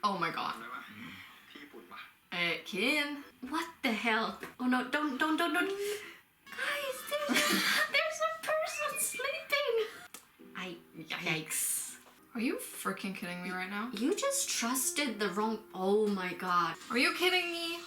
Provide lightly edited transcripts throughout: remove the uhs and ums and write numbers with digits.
Oh my god. Kinn. What the hell? Oh no, don't. Guys, there's a person sleeping. Yikes. Are you freaking kidding me right now? You just trusted the wrong... Oh my god. Are you kidding me?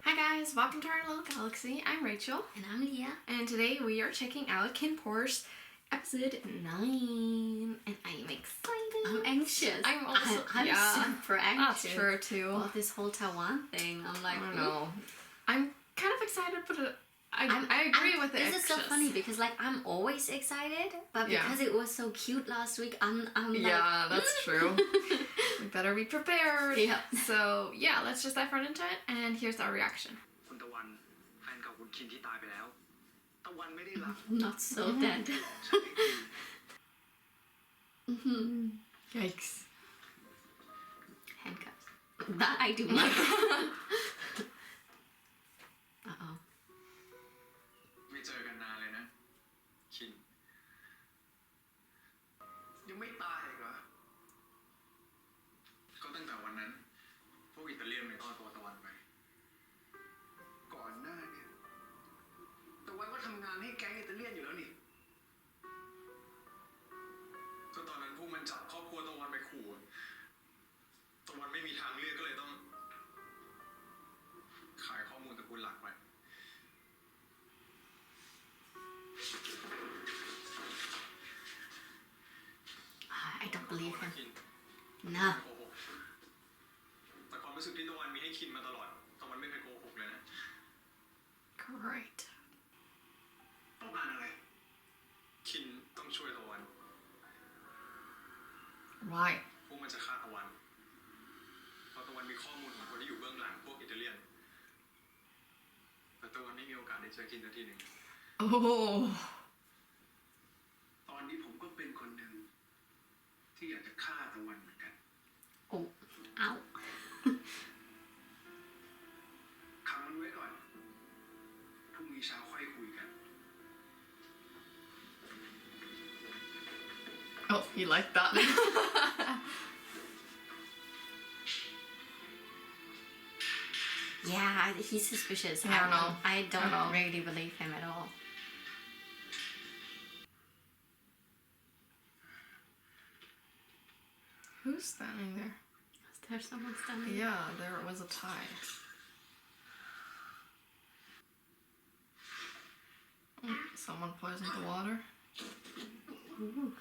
Hi guys, welcome to our little galaxy. I'm Rachel. And I'm Leah. And today we are checking out KinnPorsche Episode 9. And I'm excited. I'm anxious. I'm also... I'm super anxious. That's true too. About this whole Tawan thing. I'm like... I don't know. I'm kind of excited, but... I agree with it. This is so funny because like I'm always excited, but because it was so cute last week, I'm like... Yeah, that's true. We better be prepared. Yeah. So yeah, let's just dive right into it, and here's our reaction. Not so dead. Yikes. Handcuffs. That I do like. Uh-oh. ไม่เจอกันนานเลยนะคินยังไม่ตายอีกเหรอก็ตั้งแต่วันนั้นพวกอิตาเลียนมันต้อนตัวตะวันไปก่อนหน้าเนี่ยตะวันก็ทำงานให้แก๊งอิตาเลียนอยู่แล้วนี่ก็ตอนนั้นพวกมันจับครอบครัวตะวันไปขู่ตะวันไม่มีทางเลือกก็เลยต้องขายข้อมูลตระกูลหลักไป I don't believe him. No. แต่ความรู้สึกที่ตะวันมีให้คินมาตลอดตะวันไม่เคยโกหกเลยนะ Great. ต้องการอะไรคินต้องช่วยตะวัน Why? พวกมันจะฆ่าตะวันเพราะตะวันมีข้อมูลของคนที่อยู่เบื้องหลังพวกอิตาเลียนแต่ตะวันไม่มีโอกาสได้เจอคินสักทีหนึ่ง Oh. ตอนนี้ผมก็เป็นคนหนึ่งที่อยากจะฆ่าตะวันเหมือนกัน Oh. Ow. ขังมันไว้ก่อนพรุ่งนี้เช้าค่อยคุยกัน Oh, he liked that. Yeah, he's suspicious. I don't know. I don't really believe him at all. Who's standing there? Is there someone standing? Yeah, there was a tie. Someone poisoned the water. Ooh.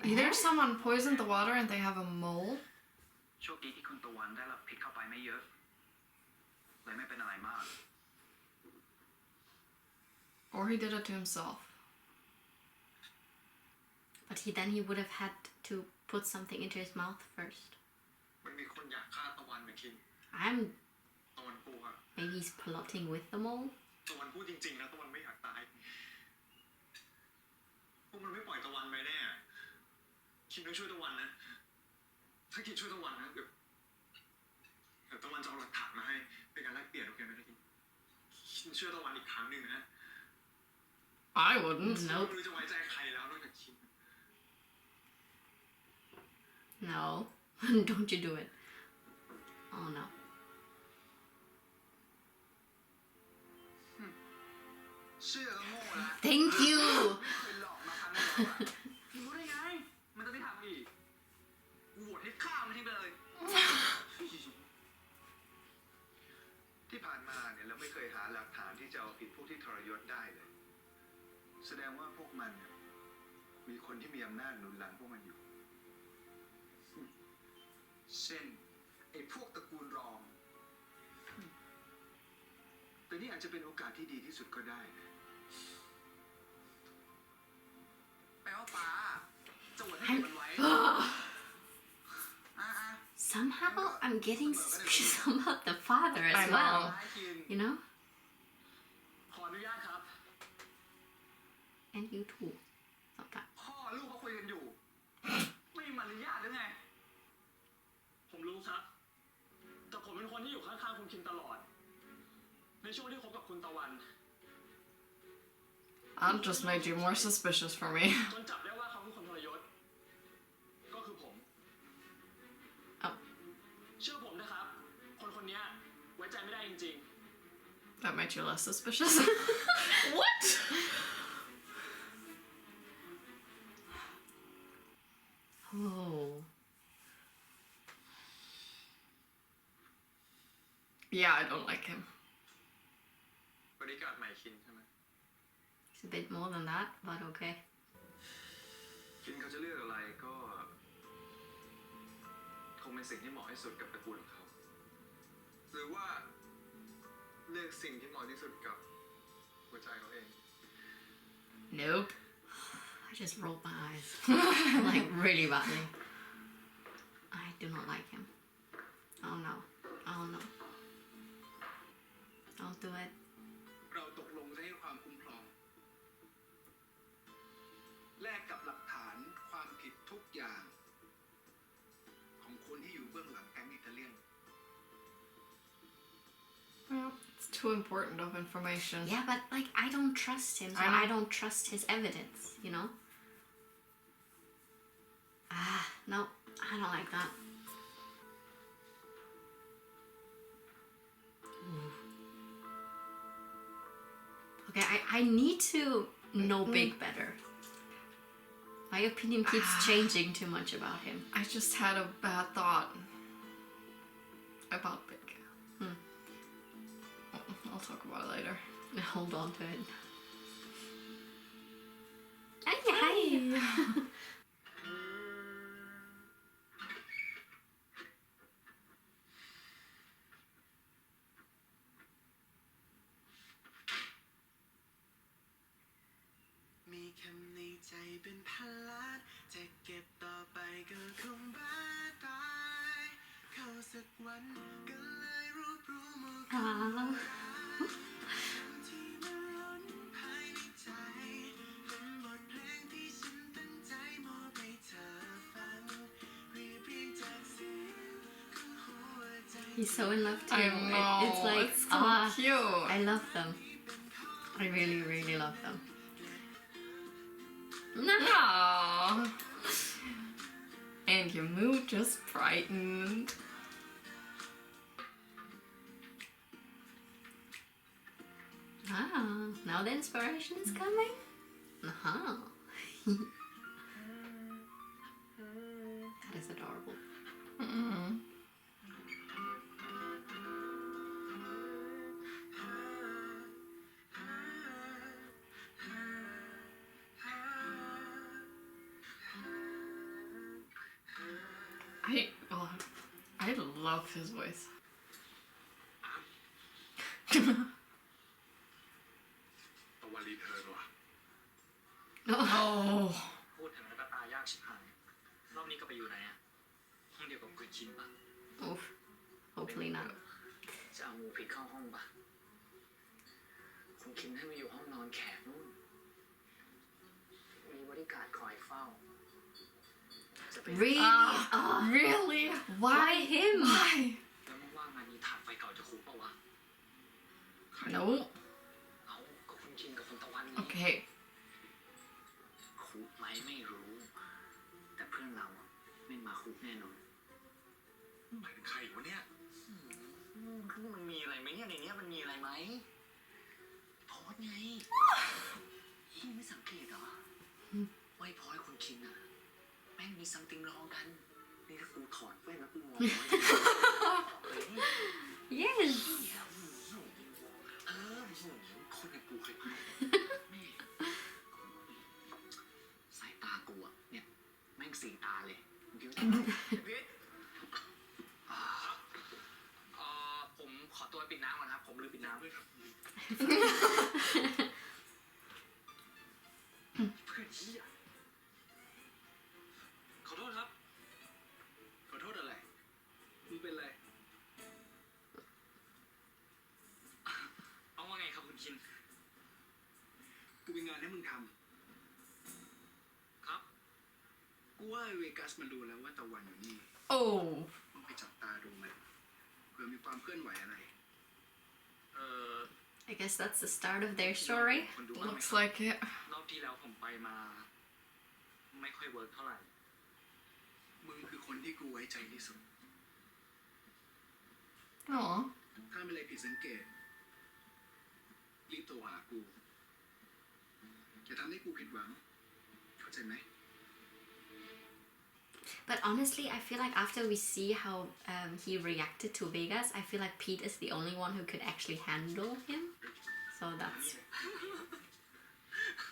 Either someone poisoned the water and they have a mole. โชคดีที่คุณตะวันได้รับพิษเข้าไปไม่เยอะเลยไม่เป็นอะไรมาก Or he did it to himself. But he would have had to put something into his mouth first. มันมีคนอยากฆ่าตะวันไปคิน I'm... ตะวันกลัว Maybe he's plotting with the mole? ตะวันพูดจริงๆนะตะวันไม่อยากตายพวกมันไม่ปล่อยตะวันไปแน่คินต้องช่วยตะวันนะถ้าคินช่วยตะวันนะเดี๋ยวตะวันจะเอาหลักฐานมาให้เป็นการแลกเปลี่ยนโอเคไหมคินช่วยตะวันอีกครั้งหนึ่งนะ I wouldn't. ไม่รู้จะไว้ใจใครแล้วนอกจากคิน No. Don't you do it. Oh no. เชื่อก็โง่ละ Thank you! ไปหลอกมาครั้งเดียวอะรู้ได้ไงมันจะไม่ทำอีกโหวตให้ฆ่ามันทิ้งไปเลย ที่ผ่านมาเนี่ยเราไม่เคยหาหลักฐานที่จะเอาผิดพวกที่ทรยศได้เลยแสดงว่าพวกมันเนี่ยมีคนที่มีอำนาจหนุนหลังพวกมันอยู่เช่นไอ้พวกตระกูลรองแต่นี่อาจจะเป็นโอกาสที่ดีที่สุดก็ได้นะแปลว่าป้าจะโหวตให้มันไว้ Somehow I'm getting suspicious about the father as well. You know? คอย อนุญาตครับ and you too สำคัญ พ่อลูกเขาคุยกันอยู่ ไม่มีมารยาทหรือไง ผมรู้ครับ แต่ผมเป็นคนที่อยู่ข้างๆคุณคิมตลอด ในช่วงที่คบกับคุณตะวัน That just made you more suspicious for me. จนจับได้ว่าเขาคือคนทรยศ ก็คือผม Oh, เชื่อผมนะครับ คนเนี้ยไว้ใจไม่ได้จริง that made you less suspicious. What? oh Yeah, I don't like him. ๆบริการใหม่คินใช่ไหม it's a bit more than that but okay คินเขาจะเลือกอะไรก็คงเป็นสิ่งที่เหมาะที่สุดกับตระกูลของเขา หรือว่าเลือกสิ่งที่เหมาะที่สุดกับหัวใจเขาเอง Nope. I just rolled my eyes like really badly I do not like him oh no oh no don't do it เราตกลงจะให้ความคุ้มครอง แลกกับหลักฐานความผิดทุกอย่าง ของคนที่อยู่เบื้องหลังแก๊งอิตาเลียน Well, it's too important of information. yeah but like I don't trust him so I know. I don't trust his evidence you know no I don't like that okay I need to know Big better my opinion keeps changing too much about him I just had a bad thought about Big. I'll talk about it later. hold on to it hi มีคำในใจเป็นพันล้านจะเก็บต่อไปก็คงบ้าตายเข้าสักวันก็เลยรวบรวมเอาที่มันล้นภายในใจเป็นบทเพลงที่ฉันตั้งใจมอบให้เธอฟังเรียบเรียงจากเสียงของหัวใจ he's so in love too I know. it's like it's so cute. I love them I really really love them Aww. And your mood just brightened. Now the inspiration is coming. That is adorable. I love his voice. ตะวันรีเทิร์นว่ะ Oh. พูดถึงแล้วก็ตายากชิบหายรอบนี้ก็ไปอยู่ไหนอะห้องเดียวกับคุณคิมปะ Oof. Hopefully not. จะเอางูผิดเข้าห้องปะคุณคิมให้มาอยู่ห้องนอนแขกนู่นมีบริการคอยเฝ้าจะไป Really? Really? Why him? Why? แล้วมึงว่างานนี้ถ่านไฟเก่าจะคุ้มปะวะ No. เอาก็คุณคิมกับคุณตะวันไง Okay. คุกไหมไม่รู้ แต่เพื่อนเราอะไม่มาคุกแน่นอนหมายถึงใครวะเนี่ยมันมีอะไรไหมเนี่ยในเนี้ยมันมีอะไรไหมโพสต์ไงมึงไม่สังเกตเหรอว่าไอ้พลอยคุณคินอะแม่งมีซัมติงรองกันนี่ถ้ากูถอดแว่นแล้วกูมอง Yes. คนอย่างกูเคยแม่สายตากูอะเนี่ยแม่งสีตาเลยมึงคิดว่าจะพี่ผมขอตัวปิดน้ำก่อนครับผมลืมปิดน้ำด้วยครับเพื่อนเหี้ยขอโทษครับขอโทษอะไรมึงเป็นไรเอาว่าไงครับคุณคิน งานให้มึงทำครับกูว่าเวกัสมันรู้แล้วว่าตะวันอยู่นี่ Oh. มึงไปจับตาดูมันเผื่อมีความเคลื่อนไหวอะไรI guess that's the start of their story. คนดูบ้างไหม Looks like it. รอบที่แล้วผมไปมา ไม่ค่อยเวิร์กเท่าไหร่มึงคือคนที่กูไว้ใจที่สุด Aw. ถ้ามีอะไรผิดสังเกตรีบโทรหากูอย่าทำให้กูผิดหวังเข้าใจไหม But honestly, I feel like after we see how he reacted to Vegas, I feel like Pete is the only one who could actually handle him. So that's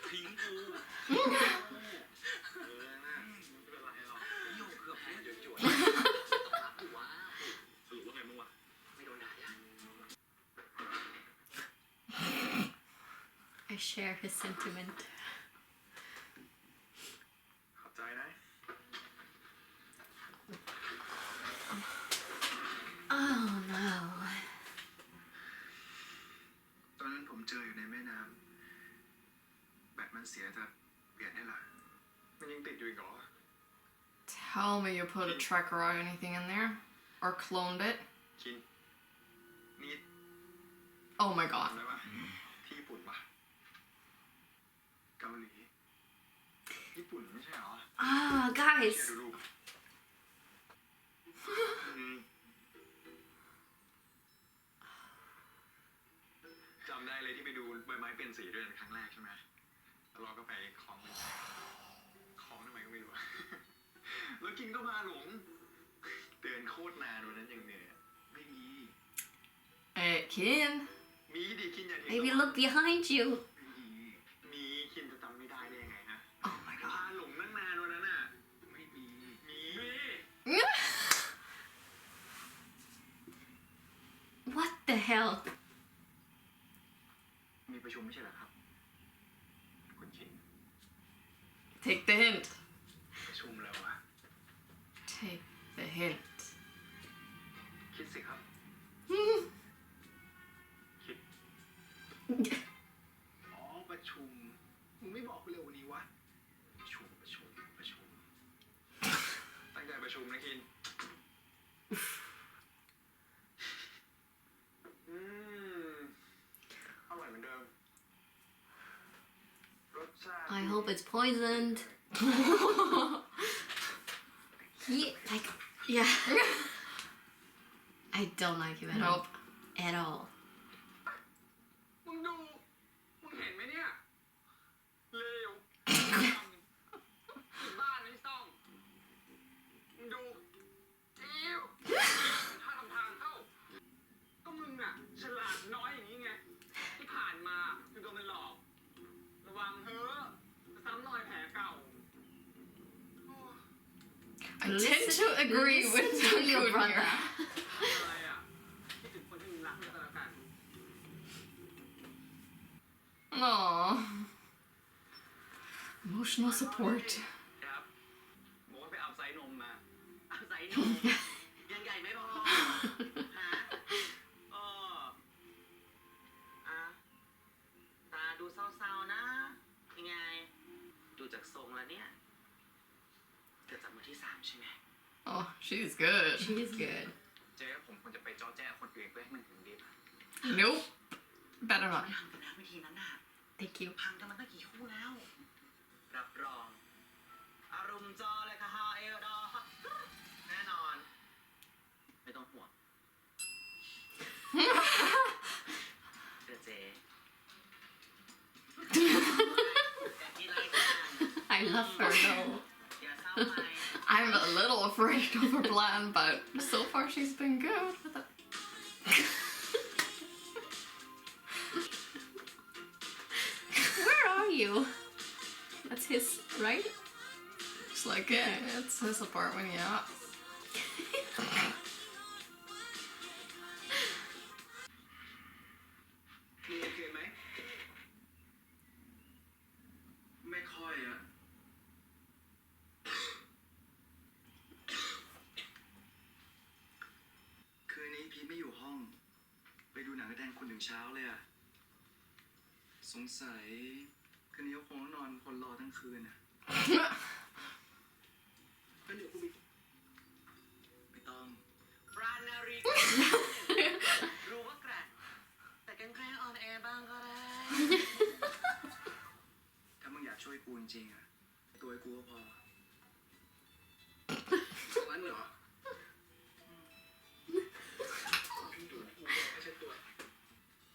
ทิ้งกูไม่เป็นไรหรอกโยกเกือบแพ้เดี๋ยวจวดว้าวสรุปว่าไงมึงวะไม่โดนด่าอ่ะ I share his sentiment. ขอบใจนะ Oh no. ตอนนั้นผมเจออยู่ในแม่น้ำแบตมันเสียแต่เปลี่ยนให้หรอมันยังติดอยู่อีกเหรอ Tell me you put a tracker or anything in there? Or cloned it? คินนี่ Oh my god. ทำได้ปะที่ญี่ปุ่นปะเกาหลีญี่ปุ่นไม่ใช่เหรอ Ah, เชื่ guys. อดูรูปจำได้เลยที่ไปดูใบไม้เปลี่ยนสีด้วยครั้งแรกใช่ไหมแล้วเราก็ไปคล้องมันคล้องทำไมก็ไม่รู้ แล้วกินก็มาหลงเตือนโคตรนานวันนั้นยังเหนื่อยไม่มี Hey, Kinn. มีดิคินอย่า Baby, look behind you. มีคินจะจำไม่ได้ได้ยังไงฮะ Oh my พา god. หลงนั่งนานวันนั้นอ่ะไม่มี What the hell? มีประชุมไม่ใช่เหรอครับคุณคิน Take the hint. ประชุมแล้วอะ Take the hint. คิดสิครับคิดอ๋อประชุมมึงไม่บอกกูเลยวันนี้วะประชุมตั้งใจประชุมนะคินอร่อยเหมือนเดิมรสชาติ I hope it's poisoned. He, like, yeah. I don't like him at all. Nope. At all. มึงดูมึงเห็นไหมเนี่ยเลวบ้านไม่ต้องมึงดูเอวถ้าทำทางเข้าก็มึงอ่ะฉลาดน้อยอย่างนี้ไงที่ผ่านมาคือโดนมันหลอกระวังเฮ้อซ้ำรอยแผลเก่า I tend to agree with Listen to your Takun brother. here. อะไรอ่ะคิดถึงคนที่มึงรักก็แล้วกัน Aww. Emotional support. ครับบอกว่าไปเอาไซส์นมมาเอาไซส์นมยังใหญ่ไม่พอฮะเอออ่ะตาดูเศร้าๆนะยังไงดูจากทรงแล้วเนี่ยเกิดจากมือที่3ใช่ไหม Oh, she's good. She's good. เจ๊ผมควรจะไปจ้อแจ้คนอื่นเพื่อให้มันถึงดีป่ะ Nope. Better ไม่ not. ทำกันแล้ววิธีนั้นน่ะ Thank you. พังกันมาตั้งกี่คู่แล้ว รับรอง อารมณ์จอเลยค่ะฮาเอลดอแน่นอน ไม่ต้องห่วงเดี๋ยวเจ๊แต่ที่ไรกัน I love her though. อย่าเศร้าไป I'm a little afraid of her plan, but so far she's been good with it. Where are you? That's his, right? It's like, yeah, it's his apartment, yeah. มีโอเคไหม ไม่ค่อยอะคืนนี้พีทไม่อยู่ห้อง ไปดูหนังกระแดงคนถึงเช้าเลยอะสงสัย คืนนี้คงต้องนอนคนรอทั้งคืนนะก็เดี๋ยวกูไม่ต้อง ปรานารีรู้ว่าแกรดแต่แกล้งออนแอร์บ้างก็ได้ ถ้ามึงอยากช่วยกูจริงๆอะตัวไอ้กูก็พองั้นเหรอ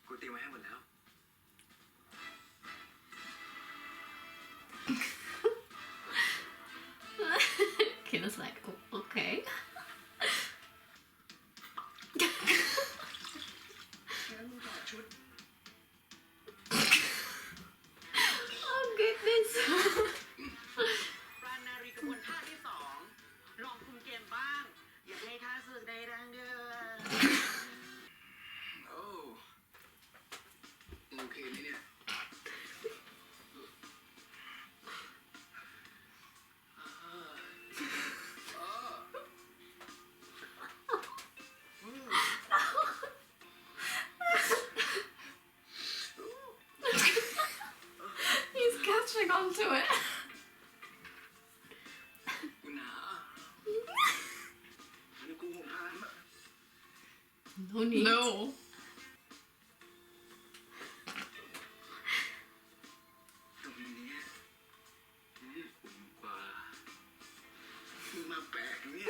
กูเตรียมไว้ให้หมดแล้ว Kinn is like, oh, okay. งั้นมึงต่อชุด Oh goodness. ปรานารีกระบวนท่าที่สองลองคุมเกมบ้าง อย่าให้ท่าสึกใดดังเด้อ โอ้โอเคไหมเนี่ย He's catching on to it. กูหนาวนี่กูห่มผ้ามา No need. No. ตรงนี้อุ่นกว่ามึงมาแปลกเนี่ย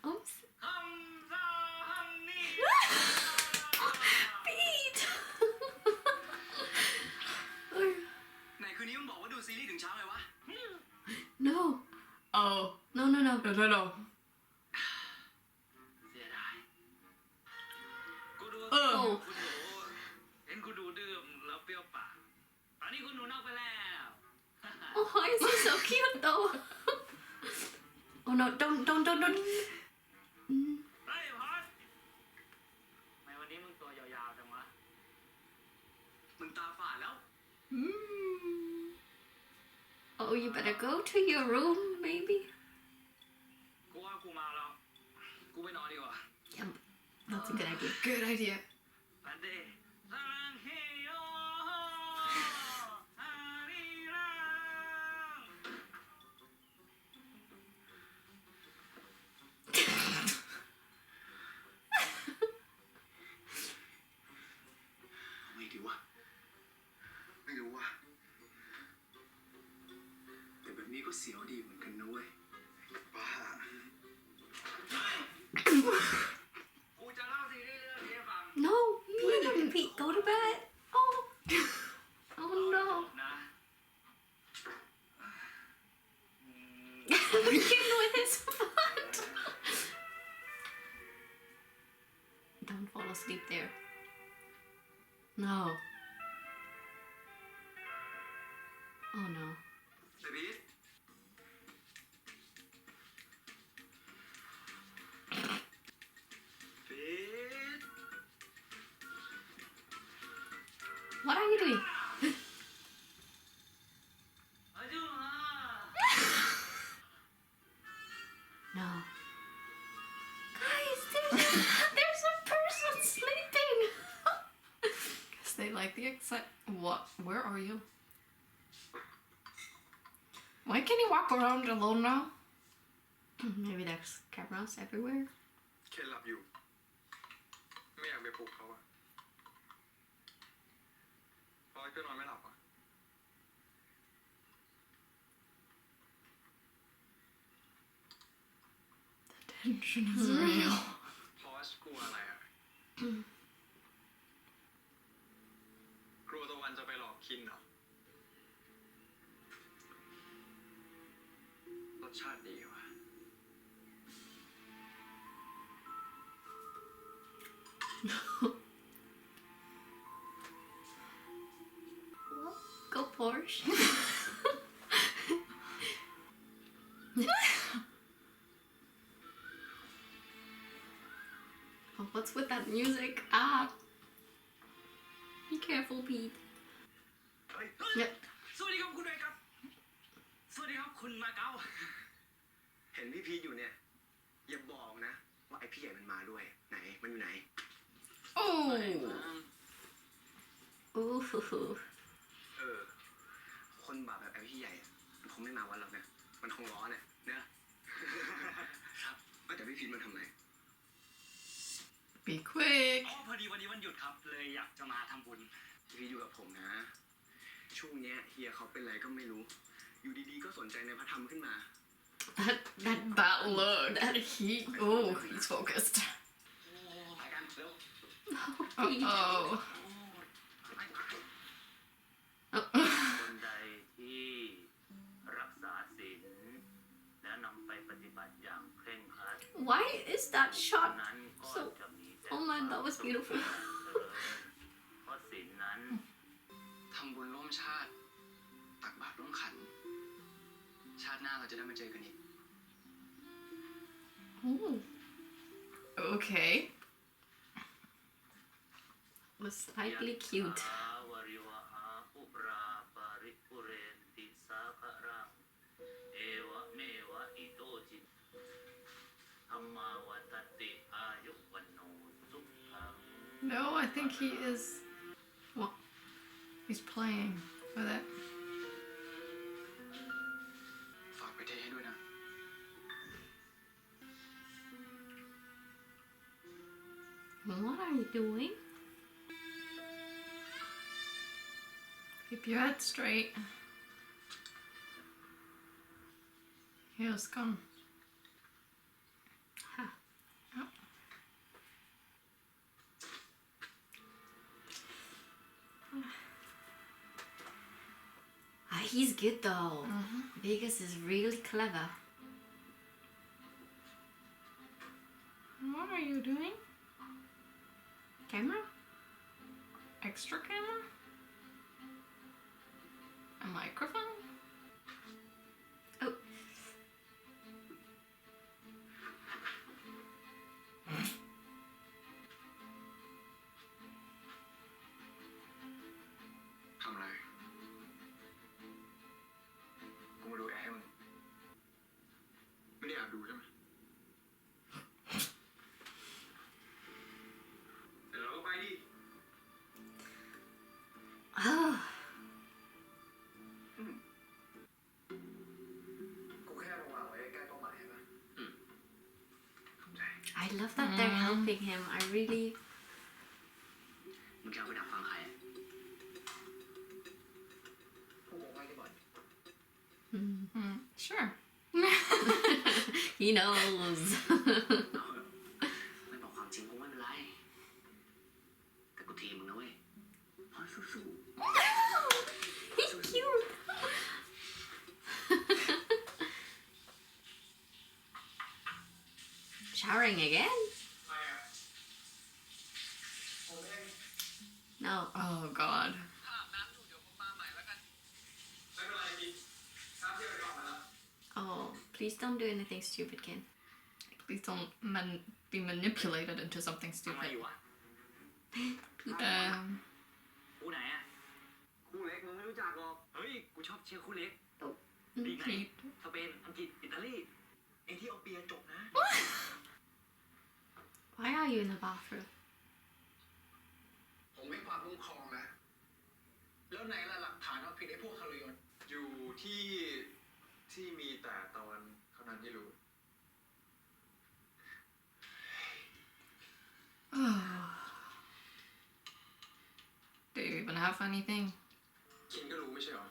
Oops. ฮัมซาฮัมนี่ Pete. ไหนคืนนี้มึงบอกว่าดูซีรีส์ถึงเช้าไงวะ No. Oh. No, no, no, no, no, no. เสียดาย กูดู เออ คุณหนูเห็นกูดูดื่มแล้วเปรี้ยวปากตอนนี้คุณหนูนอกไปแล้ว Oh, why is he so cute though? Oh no, don't. เฮ้ยพอดทำไมวันนี้มึงตัวยาวๆจังวะ มึงตาฝาดแล้ว Oh, you better go to your room, maybe. กูว่ากูมาแล้ว กูไปนอนดีกว่า Yeah, that's a good idea. Good idea. ปันเดซังเฮโยอารีรัง ไม่ดีวะ ไม่รู้วะแต่แบบนี้ก็เสียวดีเหมือนกันนะเว้ยบ้า กูจะเล่าซีรีส์เรื่องนี้ให้ฟัง No, you wouldn't, Pete. Go to bed. Oh. Oh no. นะ Kinn with his foot. Don't fall asleep there. No. Oh no. เบบี้เบบี้ What are you doing? อาจุฮะ No. Guys, there's a person sleeping. Guess they like the excite. What? Where are you? Why can he walk around alone now? Maybe there's cameras everywhere. เคนหลับอยู่ ไม่อยากไปปลุกเขาอะพอก็นอนไม่หลับอะ Tension is real. พอสกลัวอะไรอะกลัวตะวันจะไปหลอกคินเหรอ รสชาติดีว่ะ Go Porsche. Oh, what's with that music? Ah. Be careful, Pete. เฮ้ย Yep. สวัสดีครับคุณนายครับ สวัสดีครับคุณมาเก๊าเห็นพี่พีทอยู่เนี่ยอย่าบอกนะว่าไอพี่ใหญ่มันมาด้วยไหนมันอยู่ไหน Oh. คนบาปแบบไอพี่ใหญ่มันคงไม่มาวันหรอกนะมันคงร้อนเนี่ยเนอะ ครับแต่พี่พีทมันทำไม Be quick. อ๋อพอดีวันนี้วันหยุดครับเลยอยากจะมาทำบุญพี่พีทอยู่กับผมนะช่วงเนี้ยเฮียเขาเป็นอะไรก็ไม่รู้อยู่ดีๆก็สนใจในพระธรรมขึ้นมา That look. Oh, he's focused. ไปกันเร็ว Uh-oh. คนใดที่รักษาศีลและนำไปปฏิบัติอย่างเคร่งครัด Why is that คน shot นั้นก็ so... จะมีแต่ Oh man, that was beautiful. เพราะศีลนั้น ทำบุญร่วมชาติตักบาตรร่วมขันชาติหน้าเราจะได้มาเจอกันอีก Ooh. Okay. Was slightly cute. วริวหาอุปราปาริปุเรนติสาคารังเอวะเมวะอิโตจิธรรมาวัตติอายุวันโนสุขัง No, I think he is... Well, he's playing with it. ฝากไปเทให้ด้วยนะ What are you doing? Keep your head straight. Here's gone. Ha. Oh. He's good though. Vegas is really clever. What are you doing? Camera? Extra camera? A microphone? Oh.ทำอะไรกูมาดูแอร์ให้มึงไม่ได้แอบดูใช่ไหมเดี๋ยวเราก็ไปดิ Oh. กูแค่มาวางไว้ใกล้เป้าหมายใช่ไหมเข้าใจ I love that they're helping him. I really... มึงจะเอาไปดักฟังใครกูบอกไว้ที่บ่อย Sure. He knows. ไม่บอกความจริงคงไม่เป็นไรแต่กูทีมึงนะเว้ยขอสู้ He's cute. Showering again? ๆใครอ่ะผมเอง No. Oh god. ถ้าอาบน้ำอยู่เดี๋ยวผมมาใหม่แล้วกันไม่เป็นไรกินข้าวเที่ยวไปก่อนมาแล้ว Oh, please don't do anything stupid, Kinn. Please don't be manipulated into something ทำไม stupid. อยู่วะ คู่ไหนอ่ะคู่เล็กมึงไม่รู้จักหรอกเฮ้ยกูชอบเชียร์คู่เล็กลีกไหน Pete. สเปนอังกฤษอิตาลีเองที่เอาเปียจบนะ Why are you in the bathroom? ผมไม่ความคุ้มครองนะแล้วไหนล่ะหลักฐานเอาผิดไอ้พวกทรยศอยู่ที่มีแต่ตะวันเท่านั้นที่รู้ Do you even have anything? คินก็รู้ไม่ใช่หรอ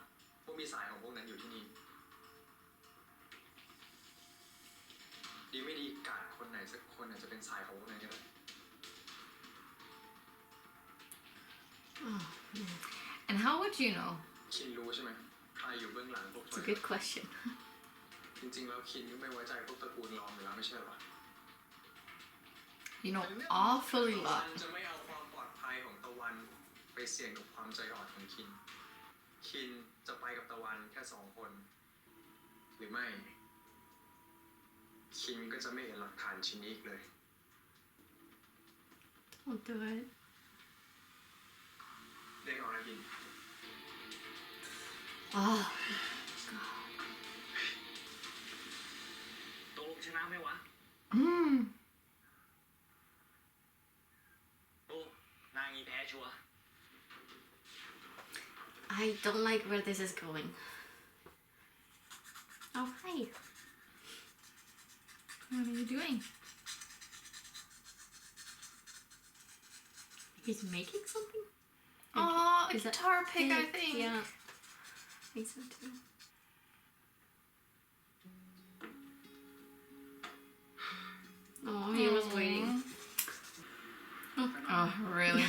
ว่ามีสายของพวกนั้นอยู่ที่นี่ดีไม่ดีกาดคนไหนสักคนอาจจะเป็นสายของพวกนั้นก็ได้ And how would you know? คินรู้ใช่ไหมใครอยู่เบื้องหลังพวก It's a good question. จริงๆแล้วคินก็ไม่ไว้ใจพวกตระกูลรองอยู่แล้วไม่ใช่หรอ You know awfully ตะวั lot. นจะไม่เอาความปลอดภัยของตะวันไปเสี่ยงกับความใจอ่อนของคิน คินจะไปกับตะวันแค่2 คน หรือไม่ คินก็จะไม่เห็นหลักฐานชิ้นนี้อีกเลย Don't do it. เรียกเอานะคิน Oh. don't like where this is going. Oh, hi. What are you doing? He's making something? Oh, a Is that guitar pick, I pick? think. Yeah. I think so too. Oh, he was waiting. Oh, really?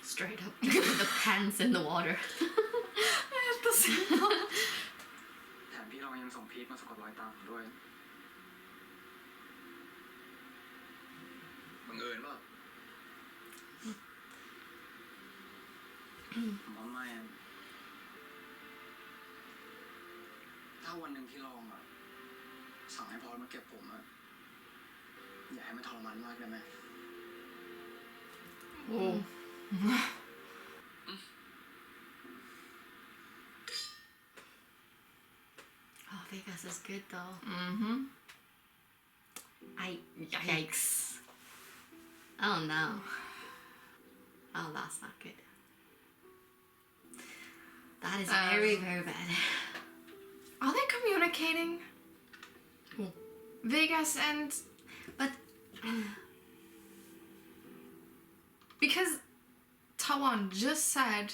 Straight up, just with the pants in the water. I have the same thought. แถมพี่ลองยังส่งพีทมาสะกดรอยตามผมด้วยบังเอิญเปล่าผมว่าไม่อะถ้าวันหนึ่งพี่ลองอะสั่งให้พอมาเก็บผมอะอย่าให้มันทรมานมากได้ไหม Oh. Oh, Vegas is good though. Mm-hmm. Yikes. Oh no. Oh, that's not good. That is very, very bad. Are they communicating? Who? Vegas and... But Because Tawan just said,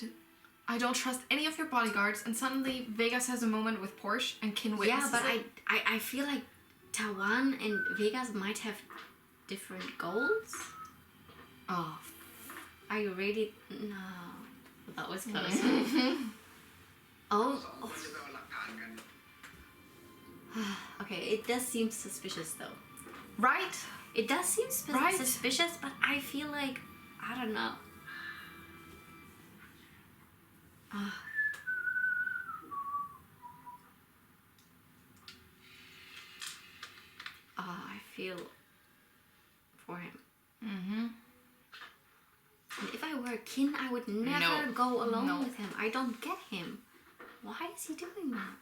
I don't trust any of your bodyguards, and suddenly Vegas has a moment with Porsche and Kinn witnesses yeah, but it. I feel like Tawan and Vegas might have different goals. Oh. Are you ready? No. That was close. Oh. สองคนจะไปเอาหลักฐานกัน Okay, it does seem suspicious though. Right? It does seem Right. suspicious, but I feel like, I don't know. I feel for him. Mm-hmm. And if I were Kinn, I would never No. go alone No. with him. I don't get him. Why is he doing that?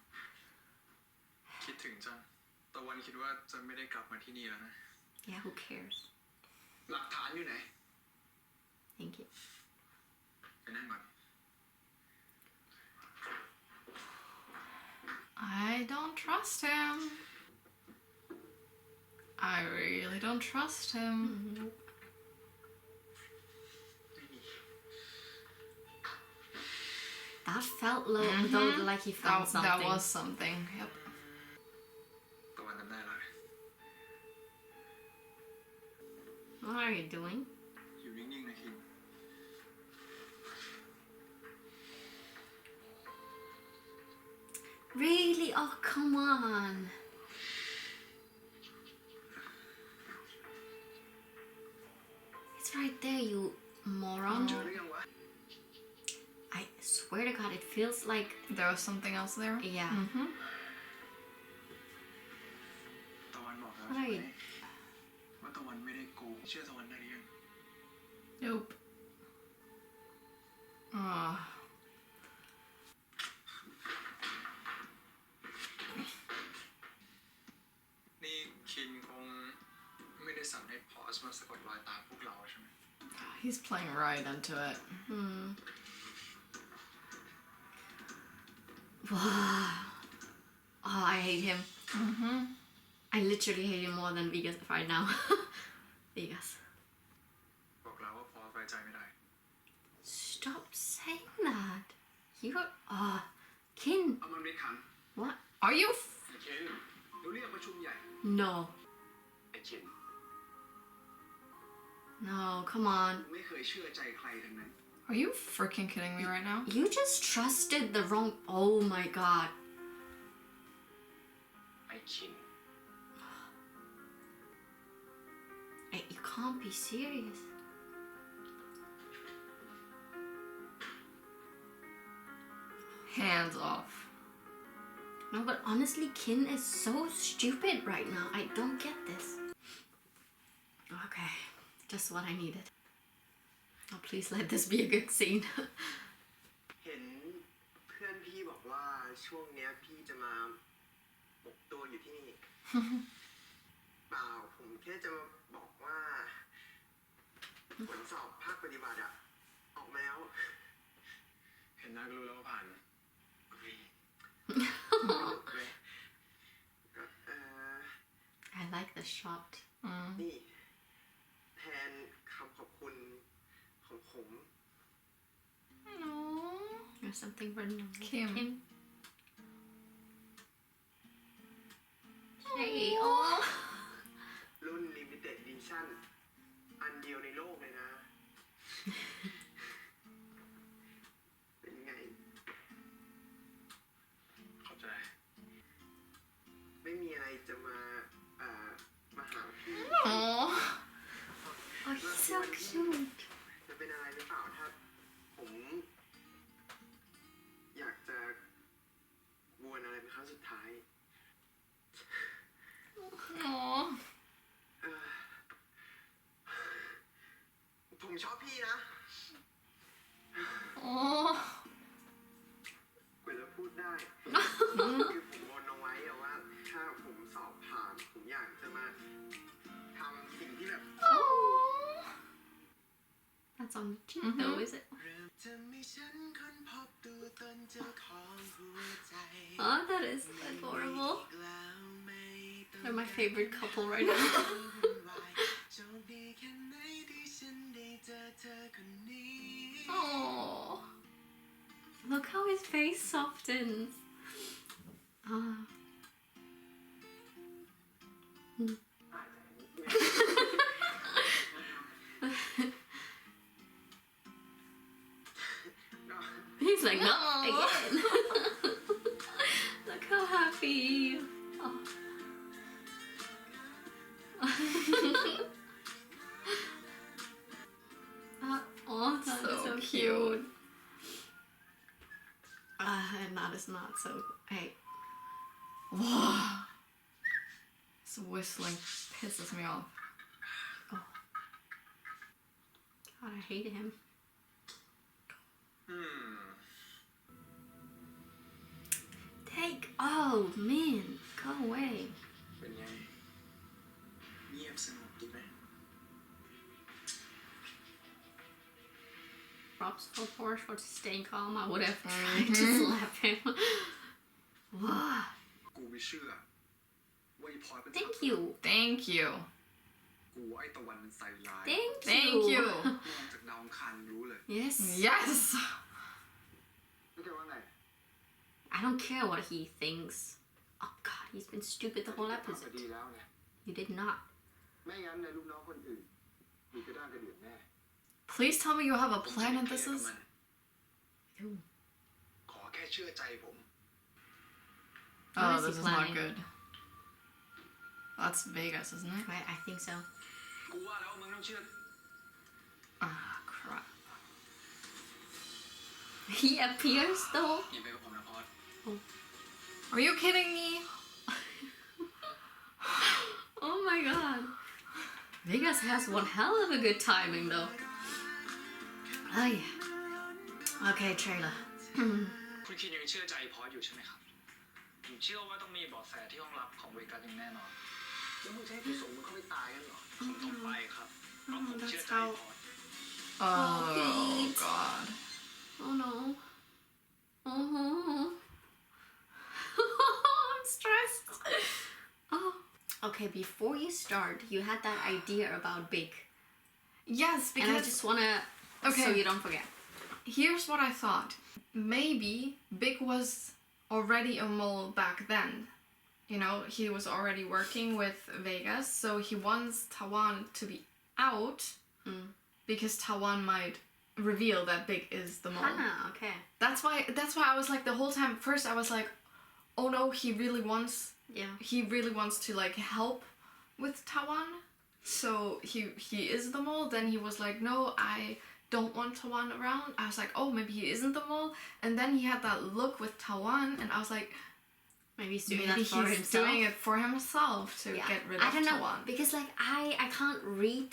คิดถึงจังตะวันคิดว่าจะไม่ได้กลับมาที่นี่แล้วนะ Yeah, who cares? หลักฐานอยู่ไหน Thank you. ไปนั่งก่อน I don't trust him. I really don't trust him. Nope. That felt low, though, like he found That, something. that was something. Yep. ตะวันจำได้ละ What are you doing? อยู่นิ่งๆนะคิน Really? Oh, come on. It's right there, you moron. เจอหรือยังวะ I swear to God, it feels like... There was something else there? Yeah. Mm-hmm. ตะวันบอกแล้ว What ใช่ are ไหม you... ว่าตะวันไม่ได้โกงเชื่อตะวันได้หรือยัง Nope. Oh. นี่คินคงไม่ได้สั่งให้พอสมาสะกดรอยตามพวกเราใช่ไหม He's playing right into it. Wow. Oh, I hate him. Mm-hmm. I literally hate him more than Vegas right now. Vegas. บอกเราว่าพอไว้ใจไม่ได้ Stop saying that. You're... Oh, Kinn. เอามันไปขัง What? Are you... ไอ้เคนเราเรียกประชุมใหญ่ No. ไอ้เคน No, come on. ไม่เคยเชื่อใจใครทั้งนั้น Are you freaking kidding me right now? You just trusted the wrong... Oh my God. ไอ้เคน You can't be serious. Hands off. No, but honestly, Kinn is so stupid right now. I don't get this. Okay, just what I needed. Oh, please let this be a good scene. เห็นเพื่อนพี่บอกว่าช่วงเนี้ยพี่จะมาหมกตัวอยู่ที่นี่ เปล่าผมแค่จะมาบอกว่า ผลสอบภาคปฏิบัติอะออกมาแล้ว เห็นหน้าก็รู้แล้วว่าผ่านโอเค ก็I like the shot นี่แทนคำขอบคุณของผม or something written on Kim. Hey, oh รุ่น limited edition อันเดียวในโลกเลยนะ เป็นไง เข้าใจ ไม่มีอะไรจะมาหาพี่ Oh, oh he's so cute จะเป็นอะไรหรือเปล่าถ้าผมอยากจะวนอะไรเป็นครั้งสุดท้าย oh. ผมชอบพี่นะ Oh. กว่าจะพูดได้คือผมบนเอาไว้อะว่าถ้าผมสอบผ่านผมอยากจะมาทำสิ่งที่แบบ Oh. That's on the cheek though, is it? เริ่มจะมีฉันค้นพบตัวตนเจ้าของหัวใจ Oh, that is adorable. แล้วไม่ต้อง They're my favorite couple right now. โชคดีแค่ไหนที่ฉันได้เจอเธอคนนี้ Oh, look how his face softens. Ah. He's like, not again. Look how happy. Oh. Oh, that is so cute. And that is not so. Hey. Whoa. This whistling pisses me off. God, I hate him. Take. Oh, man. Go away. เป็นไง เงียบสงบดีไหม Props for Porsche for staying calm. I would have tried to slap him. Wow. กูไม่เชื่อว่าไอ้พลอยเป็น Thank you. Thank you. กูว่าไอ้ตะวันมันใส่ร้าย Thank you. มองจากดาวอังคารรู้เลย Yes. Yes. แล้วแกว่าไง I don't care what he thinks. Oh God, he's been stupid the whole ทำไป episode. ดีแล้วเนี่ย You did not. ไม่งั้นในลูกน้องคนอื่นมีกระด้างกระเดื่องแน่ Please tell me you have a plan and this is. ขอแค่เชื่อใจผม Oh, What is he this is not planning? good. That's Vegas, isn't it? Right, I think so. กูว่าแล้วมึงต้องเชื่อ Ah, crap. He appears though. อย่าไปกับผมนะพอด Are you kidding me? Oh my God. Vegas has one hell of a good timing though. Oh yeah. Okay, trailer. คุณคินยังเชื่อใจพอดอยู่ใช่ไหมครับผมเชื่อว่าต้องมีเบาะแสที่ห้องลับของเวกัสอย่างแน่นอน แล้วมึงจะให้กูส่งมึงเข้าไปตายกันเหรอ ผมต้องไปครับเพราะผมเชื่อใจพอด Oh, Pete. God. Oh no. Oh. I'm stressed. Oh. Okay, before you start, you had that idea about Big. Yes, And I because just wanna so Okay. you don't forget. here's what I thought. Maybe Big was already a mole back then. You know, he was already working with Vegas, so he wants Tawan to be out because Tawan might reveal that Big is the mole. Ah, okay. That's why I was like the whole time first I was like, oh no, he really wants to like help with Tawan. So he is the mole. Then he was like, no, I don't want Tawan around. I was like, oh, maybe he isn't the mole. And then he had that look with Tawan, and I was like, Maybe he's doing maybe that for he's himself. doing it for himself to get rid of I don't know Tawan. because like I can't read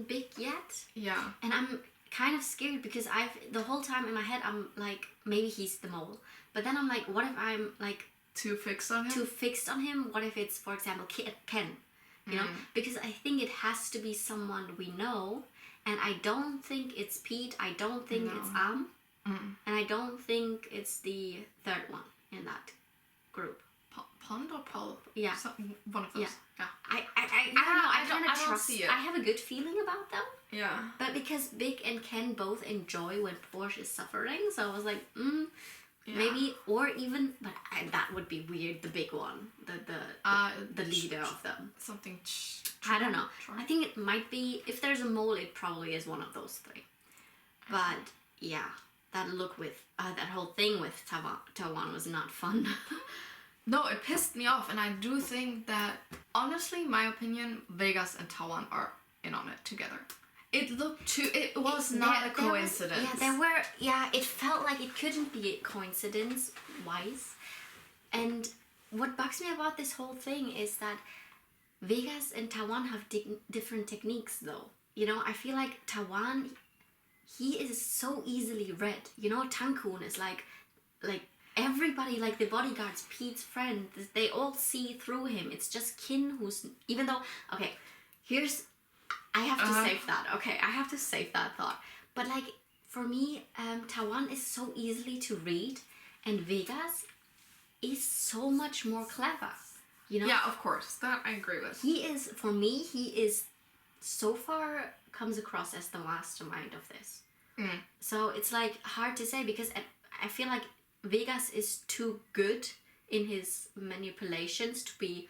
Big yet, Yeah. and I'm kind of scared because the whole time in my head I'm like maybe he's the mole, but then I'm like what if I'm like Too fixed on him. too fixed on him? What if it's for example Ken? You know, because I think it has to be someone we know, And I don't think it's Pete. I don't think No. it's Mm. and I don't think it's the third one in that group. Pond or Paul? Yeah. One of those. Yeah. Yeah. I don't know. I don't- kind I of don't trust. see it. I have a good feeling about them, Yeah. but because Vic and Ken both enjoy when Porsche is suffering, so I was like, Yeah. maybe, or even, but that would be weird. The big one, the leader of them. Something. I don't know. Sure. I think it might be, if there's a mole, it probably is one of those three. But yeah, that look with that whole thing with Tawan was not fun. No, it pissed me off, and I do think that, honestly, my opinion, Vegas and Tawan are in on it together. It looked too. It was not a coincidence. It felt like it couldn't be a coincidence wise. And what bugs me about this whole thing is that Vegas and Tawan have different techniques, though. You know, I feel like Tawan, he is so easily read. You know, Tankun is like everybody, like the bodyguards, Pete's friend, they all see through him. It's just Kinn who's, even though, okay, I have to save that. Okay, I have to save that thought. But like, for me, Tawan is so easily to read, and Vegas is so much more clever. You know? Yeah, of course. That I agree with. For me, he is so far comes across as the mastermind of this. So it's like hard to say, because I feel like Vegas is too good in his manipulations to be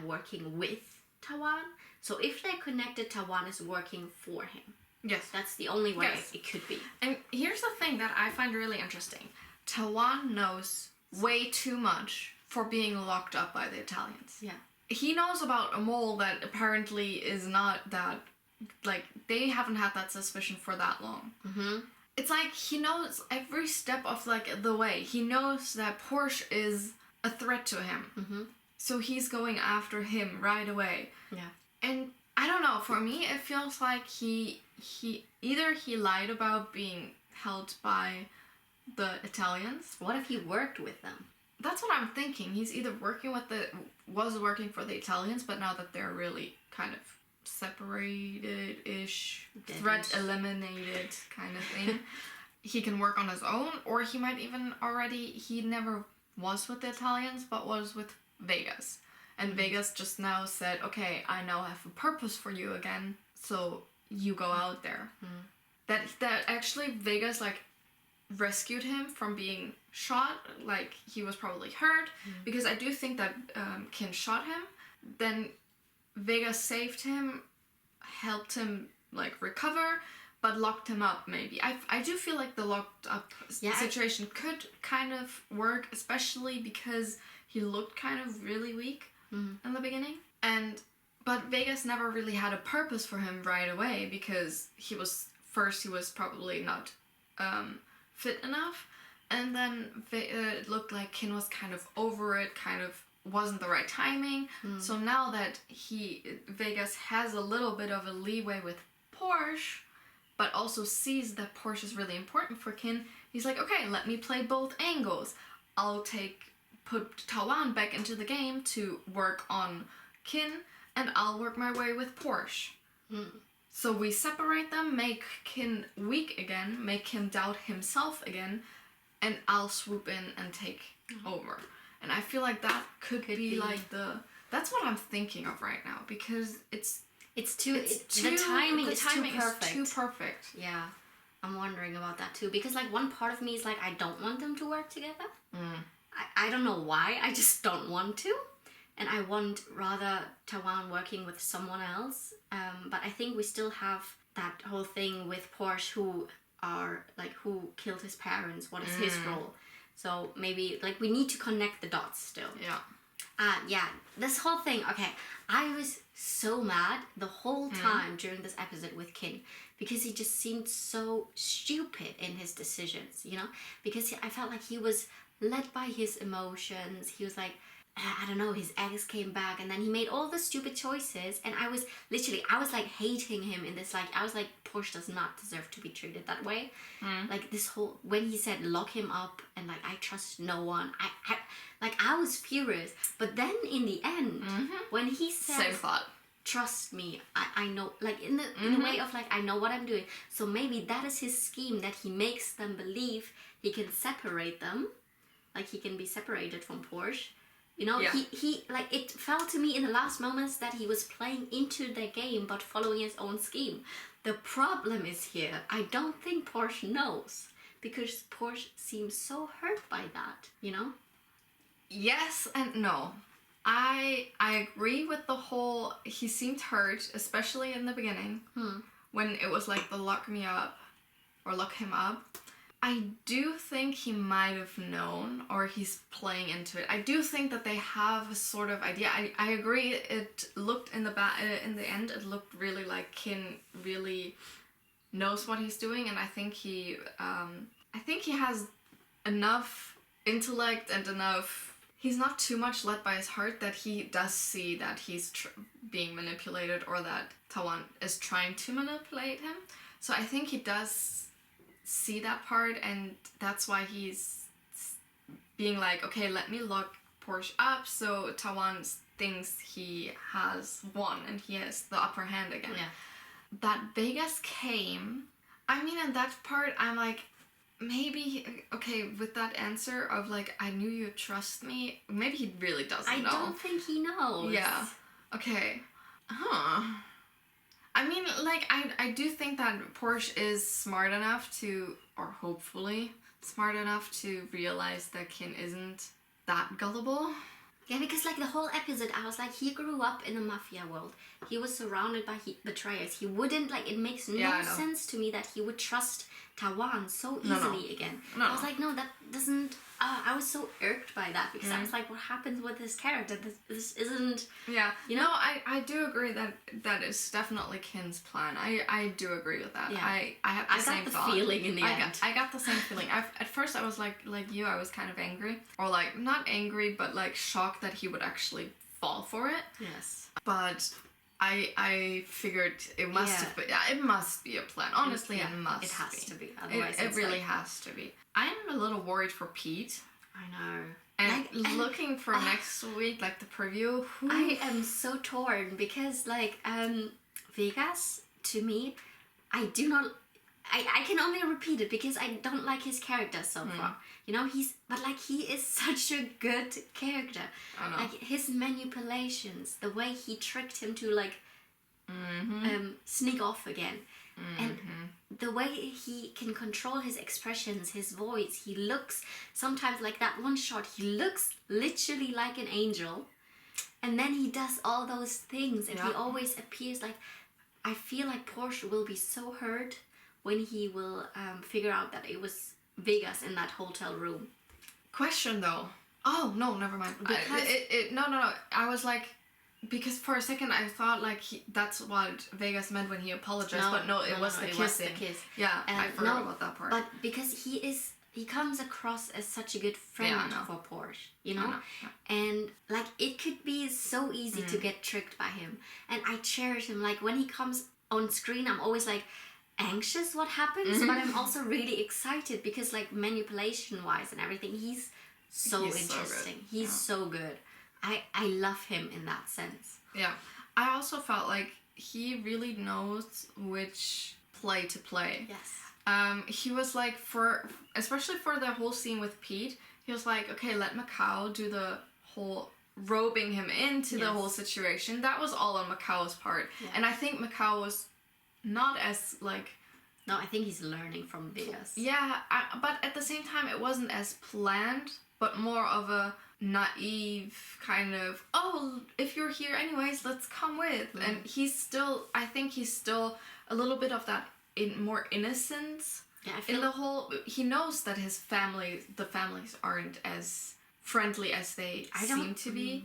working with Tawan. So if they're connected, Tawan is working for him. Yes. That's the only way Yes. it could be. And here's the thing that I find really interesting. Tawan knows way too much for being locked up by the Italians. Yeah. He knows about a mole that apparently is not that, like, they haven't had that suspicion for that long. Mm-hmm. It's like he knows every step of, like, the way. He knows that Porsche is a threat to him. Mm-hmm. So he's going after him right away. Yeah. And I don't know, for me it feels like he either he lied about being held by the Italians. What if he worked with them? That's what I'm thinking. He's either was working for the Italians, but now that they're really kind of separated-ish, threat eliminated kind of thing, he can work on his own, or he might even he never was with the Italians, but was with Vegas. And Vegas just now said, okay, I now have a purpose for you again, so you go out there. That actually Vegas, like, rescued him from being shot, like, he was probably hurt, because I do think that Kinn shot him, then Vegas saved him, helped him, like, recover, but locked him up, maybe. I do feel like the locked up situation could kind of work, especially because he looked kind of really weak in the beginning. But Vegas never really had a purpose for him right away, because he was probably not fit enough, and then it looked like Kinn was kind of over it, kind of wasn't the right timing. So now that Vegas has a little bit of a leeway with Porsche, but also sees that Porsche is really important for Kinn, he's like, okay, let me play both angles. I'll put Tawan back into the game to work on Kinn, and I'll work my way with Porsche. So we separate them, make Kinn weak again, make him doubt himself again, and I'll swoop in and take over. And I feel like that could be like that's what I'm thinking of right now, because the timing is too perfect. Yeah, I'm wondering about that too, because like one part of me is like, I don't want them to work together. I don't know why, I just don't want to. And I want rather Tawan working with someone else. But I think we still have that whole thing with Porsche, who killed his parents, what is his role. So maybe, like, we need to connect the dots still. Yeah. This whole thing, okay, I was so mad the whole time during this episode with Kinn, because he just seemed so stupid in his decisions, you know? Because I felt like he was led by his emotions. He was like, I don't know, his ex came back, and then he made all the stupid choices, and I was like hating him in this, like, I was like, Porsche does not deserve to be treated that way. Like, this whole, when he said lock him up, and like, I trust no one, I was furious. But then in the end, when he said, Same thought. trust me. I know, like in the way of like I know what I'm doing. So maybe that is his scheme, that he makes them believe he can separate them, like he can be separated from Porsche. You know, he like it felt to me in the last moments that he was playing into their game but following his own scheme. The problem is here, I don't think Porsche knows, because Porsche seems so hurt by that, you know? Yes and no. I agree with the whole, he seemed hurt, especially in the beginning, when it was like the lock me up, or lock him up. I do think he might have known, or he's playing into it. I do think that they have a sort of idea. I agree, it looked in the end, it looked really like Kinn really knows what he's doing, and I think he has enough intellect and enough. He's not too much led by his heart that he does see that he's being manipulated, or that Tawan is trying to manipulate him. So I think he does see that part, and that's why he's being like, okay, let me lock Porsche up so Tawan thinks he has won and he has the upper hand again. Yeah. That Vegas came, I mean, in that part, I'm like, maybe, okay, with that answer of like, I knew you'd trust me, maybe he really doesn't know. I don't think he knows. Yeah. Okay. I mean, like, I do think that Porsche is smart enough to, or hopefully smart enough to realize that Kinn isn't that gullible. Yeah, because like the whole episode, I was like, he grew up in a mafia world. He was surrounded by betrayers. He wouldn't, like, it makes no sense to me that he would trust Tawan so easily again. I was like, no, that doesn't... I was so irked by that, because I was like, what happens with this character? This isn't... Yeah. You know? No, I do agree that is definitely Kinn's plan. I do agree with that. Yeah. I have the same thought. I got the feeling in the end. I got the same feeling. At first I was like you, I was kind of angry. Or like, not angry, but like shocked that he would actually fall for it. Yes. But I figured it must it must be a plan. Honestly, it must be. It has to be. Otherwise, it really has to be. I am a little worried for Pete. I know. And looking for next week, like the preview. I am so torn, because like Vegas, to me, I do not... I can only repeat it because I don't like his character so far. You know, he is such a good character. I know. Like his manipulations, the way he tricked him to like sneak off again. And the way he can control his expressions, his voice, he looks, sometimes like that one shot, he looks literally like an angel. And then he does all those things, and he always appears like, I feel like Porsche will be so hurt when he will figure out that it was Vegas in that hotel room. Question though. Oh, no, never mind. No. I was like, because for a second I thought like that's what Vegas meant when he apologized, but no, it was the kissing. Was the kiss. Yeah, I forgot about that part. But because he comes across as such a good friend for Porsche, you know? And like it could be so easy to get tricked by him. And I cherish him. Like when he comes on screen, I'm always like anxious what happens, but I'm also really excited because like manipulation wise and everything, he's so interesting. He's so good. I love him in that sense. Yeah. I also felt like he really knows which play to play. Yes. He was like, especially for the whole scene with Pete, he was like, okay, let Macau do the whole roping him into the whole situation. That was all on Macau's part. Yeah. And I think Macau was not as like... No, I think he's learning from Vegas. Yeah, but at the same time, it wasn't as planned, but more of a naive kind of, oh, if you're here anyways, let's come with. And I think he's still a little bit of that more innocence. Yeah, I feel in the whole, he knows that the families aren't as friendly as they seem to be.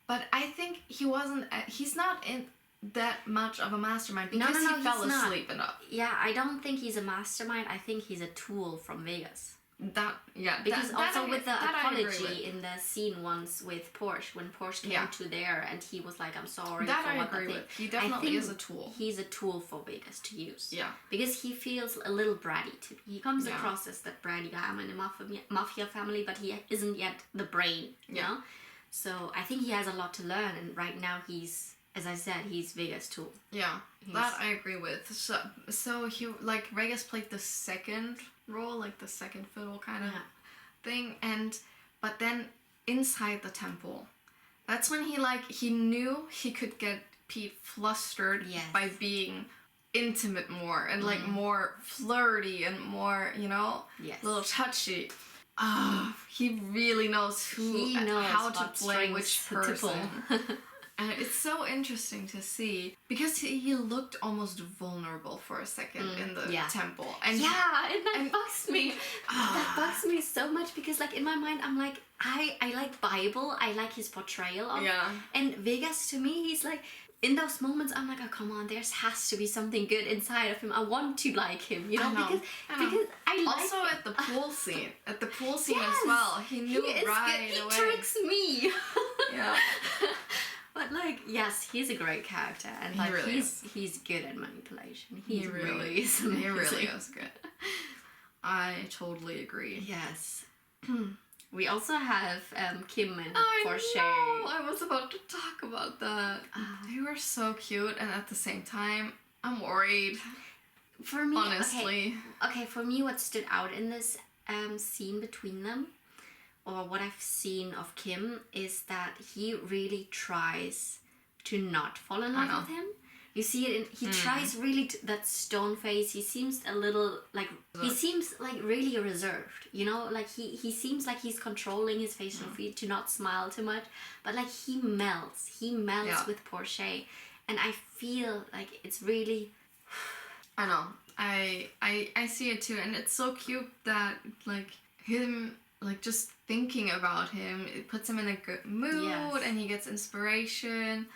But I think he's not in that much of a mastermind because he fell asleep enough. Yeah, I don't think he's a mastermind. I think he's a tool from Vegas. Because also with the apology in the scene once with Porsche, when Porsche came to there and he was like, I'm sorry for what I did. He definitely is a tool. He's a tool for Vegas to use. Yeah. Because he feels a little bratty to me. He comes across as that bratty guy. I'm in a mafia family, but he isn't yet the brain, you know? So I think he has a lot to learn, and right now he's as I said, he's Vegas too. Yeah, that I agree with. So he, like, Vegas played the second role, like the second fiddle kind of thing, but then inside the temple, that's when he knew he could get Pete flustered by being intimate more and like more flirty and more, you know, a little touchy. He really knows how to play which person. And it's so interesting to see because he looked almost vulnerable for a second in the temple. And that bugs me. That bugs me so much because, like, in my mind, I'm like, I like Bible. I like his portrayal of. And Vegas, to me, he's like, in those moments, I'm like, oh, come on, there has to be something good inside of him. I want to like him, you know, because I like also at the pool scene. At the pool scene as well, he knew right away. He tricks me. Yeah. But like, yes, he's a great character, and like he's good at manipulation. He really is amazing. He really is good. I totally agree. Yes. We also have Kim and Porsche. I was about to talk about that. They were so cute, and at the same time, I'm worried. For me, honestly. Okay, for me, what stood out in this scene between them, or what I've seen of Kim, is that he really tries to not fall in love with him. You see it he tries really that stone face. He seems a little like, he seems like really reserved, you know, like he seems like he's controlling his facial feet to not smile too much, but like he melts with Porsche, and I feel like it's really, I know, I see it too, and it's so cute that like him, like just thinking about him, it puts him in a good mood, and he gets inspiration.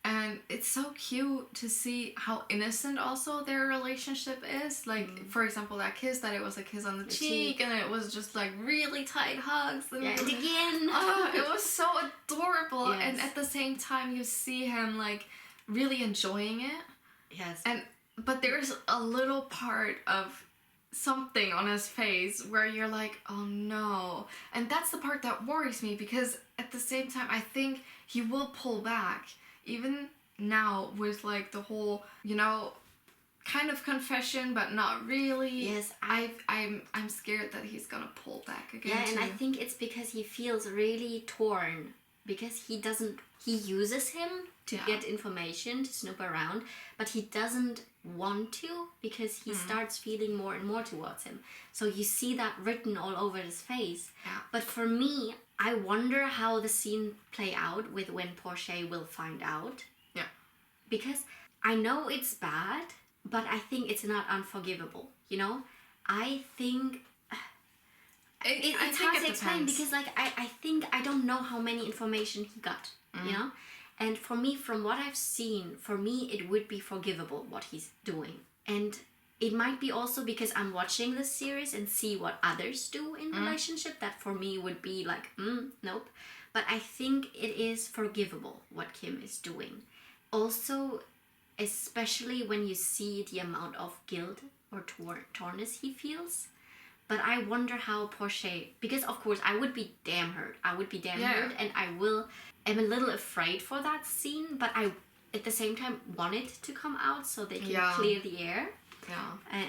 And it's so cute to see how innocent also their relationship is. Like, for example, that kiss, that it was a kiss on the cheek, and it was just like really tight hugs. And again. It was so adorable. Yes. And at the same time, you see him like really enjoying it. Yes. But there's a little part of something on his face where you're like, oh no. And that's the part that worries me, because at the same time, I think he will pull back. Even now with like the whole, you know, kind of confession, but not really. Yes, I'm scared that he's gonna pull back again. Yeah, and I think it's because he feels really torn, because he uses him to get information, to snoop around, but he doesn't want to, because he starts feeling more and more towards him. So you see that written all over his face. Yeah. But for me, I wonder how the scene play out with when Porsche will find out. Yeah. Because I know it's bad, but I think it's not unforgivable, you know? I think it's hard to explain, because like I think I don't know how many information he got, you know? And for me, from what I've seen, for me it would be forgivable what he's doing. And it might be also because I'm watching this series and see what others do in relationship, that for me would be like, nope. But I think it is forgivable what Kim is doing. Also, especially when you see the amount of guilt or tornness he feels. But I wonder how Porsche, because of course I would be damn hurt. I would be damn hurt, and I'm a little afraid for that scene, but I at the same time want it to come out so they can clear the air. Yeah.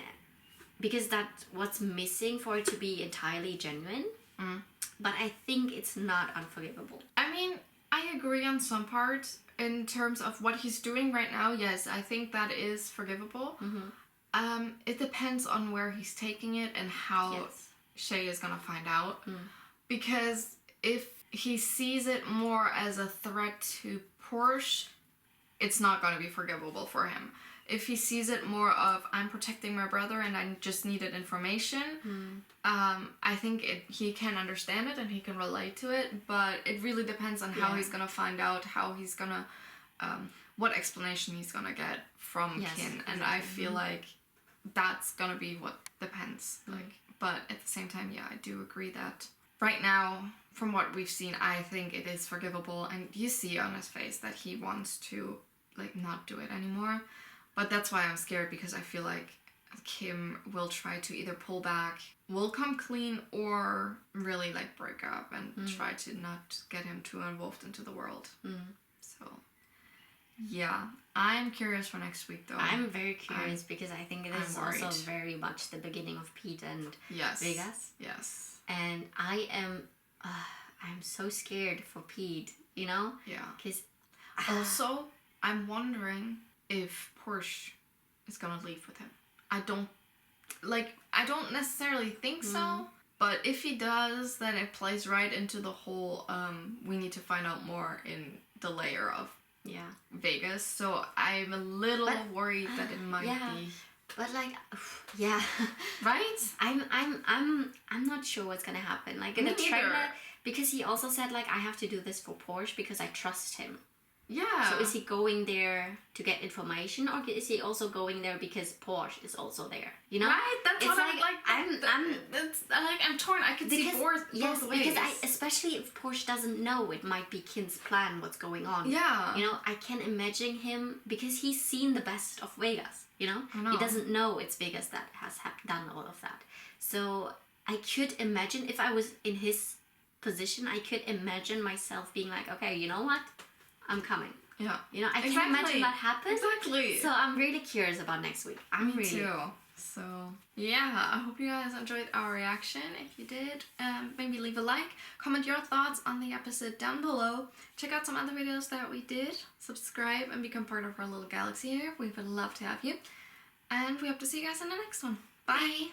Because that's what's missing for it to be entirely genuine. But I think it's not unforgivable. I mean, I agree on some parts in terms of what he's doing right now. Yes, I think that is forgivable. It depends on where he's taking it and how Shay is gonna find out. Because if he sees it more as a threat to Porsche, it's not gonna be forgivable for him. If he sees it more of, I'm protecting my brother and I just needed information, I think he can understand it and he can relate to it, but it really depends on how he's gonna find out, how he's gonna, what explanation he's gonna get from Kinn, and I feel like that's gonna be what depends. Like, but at the same time, I do agree that right now, from what we've seen, I think it is forgivable, and you see on his face that he wants to like not do it anymore. But that's why I'm scared, because I feel like Kim will try to either pull back, will come clean, or really like break up and try to not get him too involved into the world. So Yeah, I'm curious for next week though. I'm very curious because I think this is worried. also very much the beginning of Pete and Yes. Vegas. Yes. And I'm so scared for Pete, you know? Yeah. Because Also, I'm wondering if Porsche is gonna leave with him. I don't necessarily think so, but if he does, then it plays right into the whole we need to find out more in the layer of Vegas. So I'm a little worried that it might be. But like, yeah, right? I'm not sure what's gonna happen. Like in the trailer, because he also said like I have to do this for Porsche because I trust him. Yeah. So is he going there to get information, or is he also going there because Porsche is also there? You know, right? That's it's what I'm torn. I could see both ways. Because especially if Porsche doesn't know, it might be Kinn's plan. What's going on? Yeah. You know, I can imagine him because he's seen the best of Vegas. You know, he doesn't know it's Vegas that has done all of that. So I could imagine if I was in his position, I could imagine myself being like, okay, you know what? I'm coming. Yeah. You know, I can't imagine that happen. Exactly. So I'm really curious about next week. Me too. So yeah, I hope you guys enjoyed our reaction. If you did, maybe leave a like, comment your thoughts on the episode down below. Check out some other videos that we did. Subscribe and become part of our little galaxy here. We would love to have you. And we hope to see you guys in the next one. Bye.